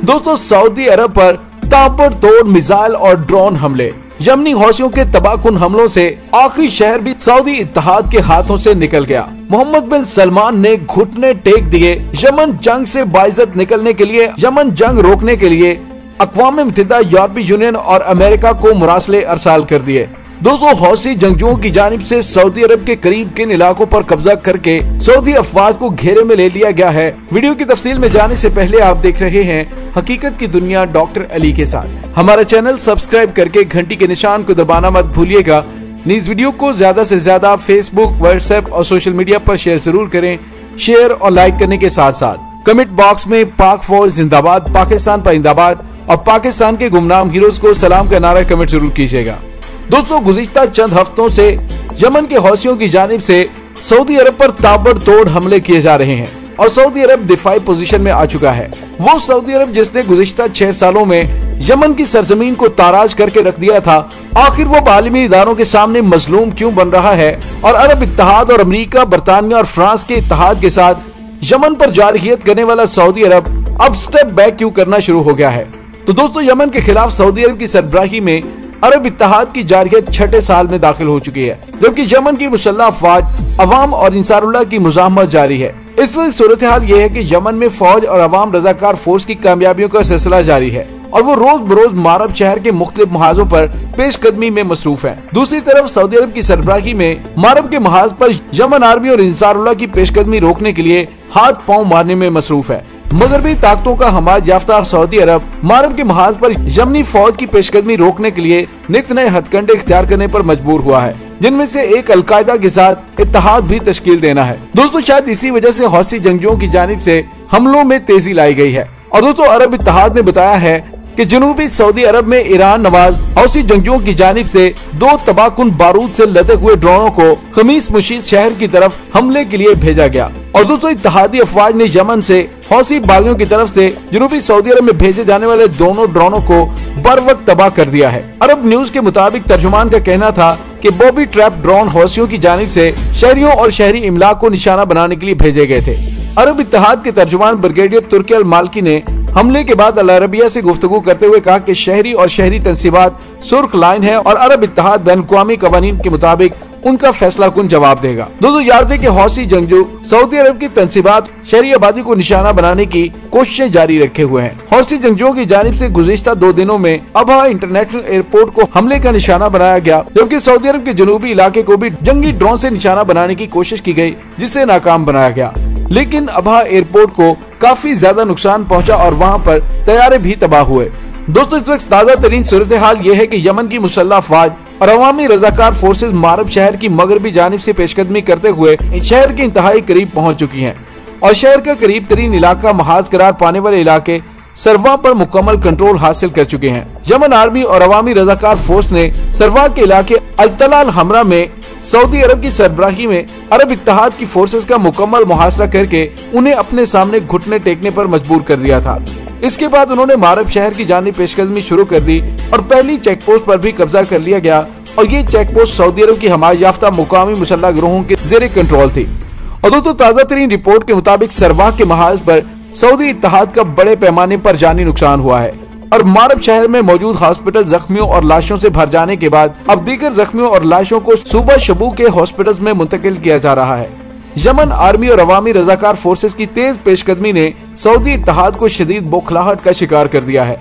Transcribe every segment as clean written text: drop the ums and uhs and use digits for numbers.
दोस्तों, सऊदी अरब पर ताबड़तोड़ मिसाइल और ड्रोन हमले। यमनी हौसियों के तबाहकुन हमलों से आखिरी शहर भी सऊदी इत्तेहाद के हाथों से निकल गया। मोहम्मद बिन सलमान ने घुटने टेक दिए। यमन जंग से बाइज्जत निकलने के लिए, यमन जंग रोकने के लिए अक़वाम मुत्तहिदा, यूरोपीय यूनियन और अमेरिका को मुरासले अरसाल कर दिए। दोस्तों, हौसी जंगजुओं की जानिब से सऊदी अरब के करीब किन इलाकों पर कब्जा करके सऊदी अफवाज को घेरे में ले लिया गया है। वीडियो की तफसील में जाने से पहले आप देख रहे हैं हकीकत की दुनिया डॉक्टर अली के साथ। हमारा चैनल सब्सक्राइब करके घंटी के निशान को दबाना मत भूलिएगा। इस वीडियो को ज्यादा से ज्यादा फेसबुक, व्हाट्सएप और सोशल मीडिया पर शेयर जरूर करें। शेयर और लाइक करने के साथ साथ कमेंट बॉक्स में पाक फौज जिंदाबाद, पाकिस्तान पाइंदाबाद और पाकिस्तान के गुमनाम हीरोज को सलाम का नारा कमेंट जरूर कीजिएगा। दोस्तों, गुज़िश्ता चंद हफ्तों से यमन के हौसियों की जानिब से सऊदी अरब पर ताबड़तोड़ हमले किए जा रहे हैं और सऊदी अरब दिफाई पोजीशन में आ चुका है। वो सऊदी अरब जिसने गुज़िश्ता 6 सालों में यमन की सरजमीन को ताराज करके रख दिया था, आखिर वो आलमी इदारों के सामने मजलूम क्यों बन रहा है और अरब इत्तेहाद और अमेरिका, बरतानिया और फ्रांस के इत्तेहाद के साथ यमन पर जारहियत करने वाला सऊदी अरब अब स्टेप बैक क्यों करना शुरू हो गया है। तो दोस्तों, यमन के खिलाफ सऊदी अरब की सरबराही में अरब इत्तेहाद की जारहियत 6ठे साल में दाखिल हो चुकी है, जबकि यमन की मुसल्लह अफवाज अवाम और इंसारुल्लाह की मुजाहमत जारी है। इस वक्त सूरत हाल ये है कि यमन में फौज और अवाम रजाकार फोर्स की कामयाबियों का सिलसिला जारी है और वो रोज बरोज मारब शहर के मुख्तलिफ महाजों पर पेशकदमी में मसरूफ है। दूसरी तरफ सऊदी अरब की सरबराही में मारब के महाज पर यमन आर्मी और इंसारुल्लाह की पेशकदमी रोकने के लिए हाथ पांव मारने में मसरूफ है। मगरबी ताकतों का हमाज याफ्ता सऊदी अरब मारब के महाज पर यमनी फौज की पेशकदमी रोकने के लिए नित नए हथकंडे इख्तियार करने पर मजबूर हुआ है, जिनमें से एक अलकायदा के साथ इत्तेहाद भी तश्कील देना है। दोस्तों, शायद इसी वजह से हौसी जंगजुओं की जानिब से हमलों में तेजी लाई गई है। और दोस्तों, अरब इत्तेहाद ने बताया है कि जनूबी सऊदी अरब में ईरान नवाज हौसी जंगजुओं की जानिब से 2 तबाहकुन बारूद से लदे हुए ड्रोनों को खमीस मुशीद शहर की तरफ हमले के लिए भेजा गया। और दोस्तों, इत्तेहादी अफवाज ने यमन से हौसी बागियों की तरफ से जनूबी सऊदी अरब में भेजे जाने वाले दोनों ड्रोनों को बर वक्त तबाह कर दिया है। अरब न्यूज के मुताबिक तर्जुमान का कहना था कि बॉबी ट्रैप ड्रोन हौसियों की जानिब से शहरियों और शहरी इमलाक को निशाना बनाने के लिए भेजे गए थे। अरब इत्तेहाद के तर्जुमान ब्रिगेडियर तुर्की अल मालकी ने हमले के बाद अल अरबिया से गुफ्तगू करते हुए कहा कि शहरी और शहरी तंसीबात सुर्ख लाइन है और अरब इत्तेहाद बैनुल-अक़वामी कवानीन के मुताबिक उनका फैसला कुन जवाब देगा। दोस्तों, याद है कि हौसी जंगजू सऊदी अरब की तंसीबात शहरी आबादी को निशाना बनाने की कोशिशें जारी रखे हुए हैं। हौसी जंगजुओं की जानिब से गुज़िश्ता 2 दिनों में अबहा इंटरनेशनल एयरपोर्ट को हमले का निशाना बनाया गया, जबकि सऊदी अरब के जनूबी इलाके को भी जंगी ड्रोन से निशाना बनाने की कोशिश की गई, जिसे नाकाम बनाया गया। लेकिन अबहा एयरपोर्ट को काफी ज्यादा नुकसान पहुंचा और वहां पर तैयारे भी तबाह हुए। दोस्तों, इस वक्त ताज़ा तरीन सूरत हाल ये है कि यमन की मुसल्लह अफवाज और अवामी रजाकार फोर्सेज मारब शहर की मगरबी जानिब से पेशकदमी करते हुए शहर के इंतहाई करीब पहुंच चुकी हैं और शहर का करीब तरीन इलाका महाज करार पाने वाले इलाके सरवा पर मुकम्मल कंट्रोल हासिल कर चुके हैं। यमन आर्मी और अवामी रजाकार फोर्स ने सरवा के इलाके अल-तलाल हमरा में सऊदी अरब की सरबराही में अरब इत्तेहाद की फोर्सेस का मुकम्मल मुहासरा करके उन्हें अपने सामने घुटने टेकने पर मजबूर कर दिया था। इसके बाद उन्होंने मारब शहर की जानिब पेशकदमी शुरू कर दी और पहली चेक पोस्ट पर भी कब्जा कर लिया गया और ये चेक पोस्ट सऊदी अरब की हमायत याफ्ता मुकामी मुसल्लह गिरोहों के ज़ेरे कंट्रोल थी। और दोस्तों, ताज़ा तरीन रिपोर्ट के मुताबिक सरवाह के महाज पर सऊदी इत्तेहाद का बड़े पैमाने पर जानी नुकसान हुआ है और मारब शहर में मौजूद हॉस्पिटल जख्मियों और लाशों से भर जाने के बाद अब दीगर जख्मियों और लाशों को सूबा शबू के हॉस्पिटल्स में मुंतकिल किया जा रहा है। यमन आर्मी और अवामी रजाकार फोर्सेस की तेज पेशकदमी ने सऊदी इत्तेहाद को शदीद बौखलाहट का शिकार कर दिया है,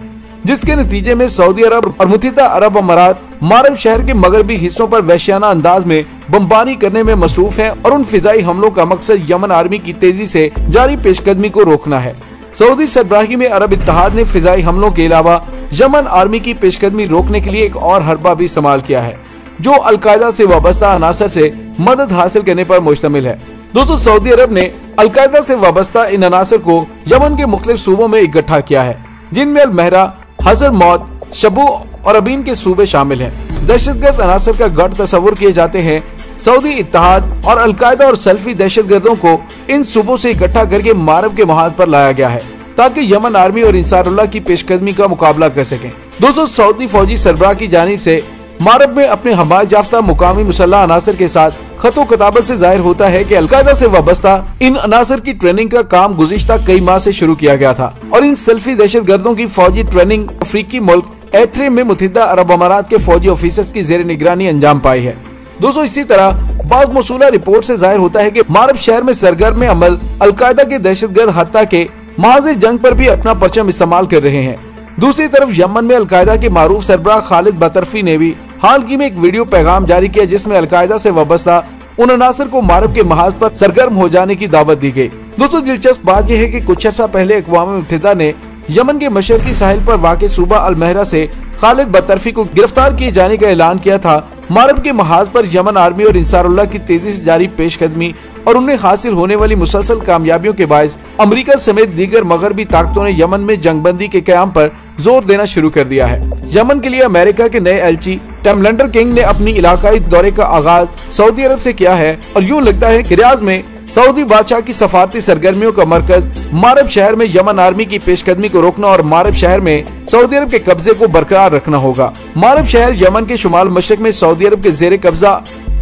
जिसके नतीजे में सऊदी अरब और मुत्तहिदा अरब अमारात मारब शहर के मगरबी हिस्सों पर वहशियाना अंदाज में बमबारी करने में मसरूफ हैं और उन फिजाई हमलों का मकसद यमन आर्मी की तेजी से जारी पेशकदमी को रोकना है। सऊदी सरबराही में अरब इत्तेहाद ने फिजाई हमलों के अलावा यमन आर्मी की पेशकदमी रोकने के लिए एक और हरबा भी इस्तेमाल किया है, जो अलकायदा से वाबस्ता अनासर से मदद हासिल करने पर मुश्तमिल है। दोस्तों, सऊदी अरब ने अलकायदा से वाबस्ता इन अनासर को यमन के मुख्तलिफ सूबों में इकट्ठा किया है, जिनमें अल महरा, हजर मौत, शबू और अबीन के सूबे शामिल हैं। दहशतगर्द अनासर का गढ़ तस्वुर किए जाते हैं। सऊदी इत्तेहाद और अलकायदा और सल्फी दहशतगर्दों को इन सूबों से इकट्ठा करके मारब के महाज पर लाया गया है ताकि यमन आर्मी और इंसारुल्लाह की पेशकदमी का मुकाबला कर सकें। दोस्तों, सऊदी फौजी सरबराह की जानिब से मारब में अपने हमायत याफ्ता मुकामी मुसल्लह अनासर के साथ खतो किताबत से जाहिर होता है कि अलकायदा से वाबस्ता इन अनासर की ट्रेनिंग का काम गुज़िश्ता कई माह से शुरू किया गया था और इन सल्फी दहशत गर्दों की फौजी ट्रेनिंग अफ्रीकी मुल्क एथरे में मुत्तहिदा अरब अमारात के फौजी ऑफिसर्स की जेर निगरानी अंजाम पाई है। दोस्तों, इसी तरह बाद मौसूला रिपोर्ट से जाहिर होता है कि मारब शहर में सरगर्म अमल अलकायदा के दहशतगर्द हत्या के महाज़ जंग पर भी अपना परचम इस्तेमाल कर रहे हैं। दूसरी तरफ यमन में अलकायदा के मारूफ सरबराह खालिद बतरफी ने भी हाल ही में एक वीडियो पैगाम जारी किया जिसमें अलकायदा से वाबस्ता उन अनासर को मारब के महाज पर सरगर्म हो जाने की दावत दी गई। दोस्तों, दिलचस्प बात यह है कि कुछ अर्सा पहले अक़वाम मुत्तहिदा ने यमन के मशरकी साहिल पर वाक़े सूबा अल महरा से खालिद बतरफी को गिरफ्तार किए जाने का ऐलान किया था। मारब के महाज पर यमन आर्मी और इंसारुल्लाह की तेजी से जारी पेशकदमी और उन्हें हासिल होने वाली मुसलसल कामयाबियों के बायस अमेरिका समेत दीगर मगरबी ताकतों ने यमन में जंगबंदी के क़याम पर जोर देना शुरू कर दिया है। यमन के लिए अमेरिका के नए एलची टॉम लैंडर किंग ने अपनी इलाकाई दौरे का आगाज सऊदी अरब से किया है और यूँ लगता है कि रियाज में सऊदी बादशाह की सफारती सरगर्मियों का मरकज मारब शहर में यमन आर्मी की पेशकदमी को रोकना और मारब शहर में सऊदी अरब के कब्जे को बरकरार रखना होगा। मारब शहर यमन के शुमाल मशरक में सऊदी अरब के जेर कब्जा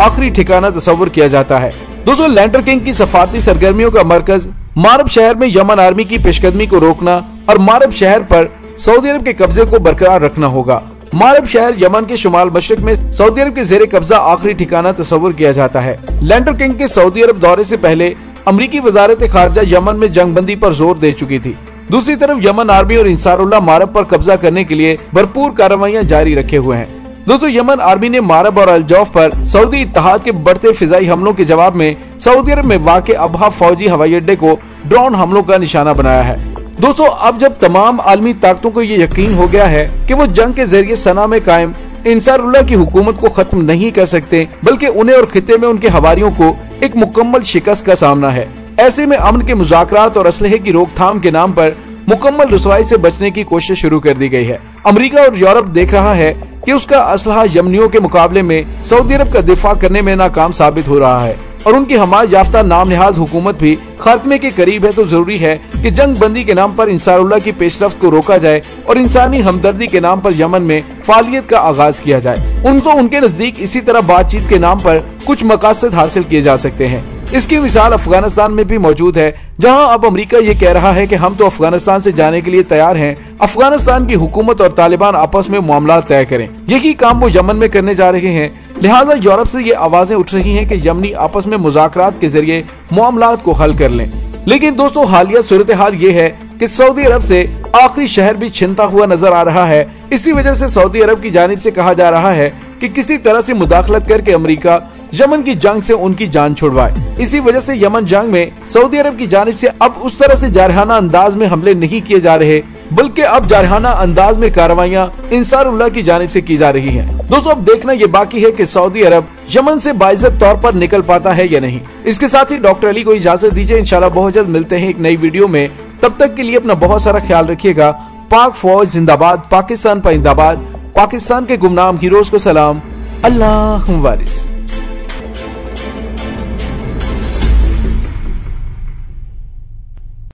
आखिरी ठिकाना तस्वुर किया जाता है। दोस्तों, लैंडर किंग की सफारती सरगर्मियों का मरकज मारब शहर में यमन आर्मी की पेशकदमी को रोकना और मारब शहर पर सऊदी अरब के कब्जे को बरकरार रखना होगा। मारब शहर यमन के शुमाल मशरक में सऊदी अरब के जेर कब्जा आखिरी ठिकाना तस्वुर किया जाता है। लैंडर किंग के सऊदी अरब दौरे से पहले अमरीकी वजारत खारजा यमन में जंगबंदी पर जोर दे चुकी थी। दूसरी तरफ यमन आर्मी और इंसारुल्लाह मारब पर कब्जा करने के लिए भरपूर कार्रवाइयां जारी रखे हुए हैं। दोस्तों, यमन आर्मी ने मारब और अलजौफ पर सऊदी इत्तेहाद के बढ़ते फिजाई हमलों के जवाब में सऊदी अरब में वाक़े अबहा फौजी हवाई अड्डे को ड्रोन हमलों का निशाना बनाया है। दोस्तों, अब जब तमाम आलमी ताकतों को ये यकीन हो गया है कि वो जंग के जरिए सना में कायम इंसारुल्लाह की हुकूमत को खत्म नहीं कर सकते, बल्कि उन्हें और खिते में उनके हवारियों को एक मुकम्मल शिकस्त का सामना है, ऐसे में अमन के मुज़ाकरात और असलहे की रोकथाम के नाम पर मुकम्मल रुसवाई से बचने की कोशिश शुरू कर दी गई है। अमेरिका और यूरोप देख रहा है कि उसका असलहा यमनियों के मुकाबले में सऊदी अरब का दिफा करने में नाकाम साबित हो रहा है और उनकी हमायत याफ्ता नाम निहाद हुकूमत भी खात्मे के करीब है। तो जरूरी है कि जंग बंदी के नाम पर इंसारुल्लाह की पेशरफ्त को रोका जाए और इंसानी हमदर्दी के नाम पर यमन में फालियत का आगाज किया जाए। उनके नजदीक इसी तरह बातचीत के नाम पर कुछ मकासद हासिल किए जा सकते हैं। इसकी मिसाल अफगानिस्तान में भी मौजूद है, जहां अब अमेरिका ये कह रहा है कि हम तो अफगानिस्तान से जाने के लिए तैयार हैं, अफगानिस्तान की हुकूमत और तालिबान आपस में मामला तय करें। यही काम वो यमन में करने जा रहे हैं। लिहाजा यूरोप से ये आवाजें उठ रही हैं कि यमनी आपस में मुज़ाकरात के जरिए मामलात को हल कर लें। लेकिन दोस्तों, हालिया सूरत हाल ये है कि सऊदी अरब से आखिरी शहर भी छिनता हुआ नजर आ रहा है। इसी वजह से सऊदी अरब की जानिब से कहा जा रहा है कि किसी तरह से मुदाखलत करके अमेरिका यमन की जंग से उनकी जान छुड़वाए। इसी वजह से यमन जंग में सऊदी अरब की जानिब से अब उस तरह से जारहाना अंदाज में हमले नहीं किए जा रहे, बल्कि अब जारहाना अंदाज में कार्रवाइयां इंसारुल्लाह की जानिब से की जा रही हैं। दोस्तों, अब देखना ये बाकी है कि सऊदी अरब यमन से बाइज्जत तौर पर निकल पाता है या नहीं। इसके साथ ही डॉक्टर अली को इजाजत दीजिए। इंशाल्लाह बहुत जल्द मिलते हैं एक नई वीडियो में। तब तक के लिए अपना बहुत सारा ख्याल रखिएगा। पाक फौज जिंदाबाद, पाकिस्तान पाइंदाबाद, पाकिस्तान के गुमनाम हीरोज को सलाम। अल्लाह वारिस।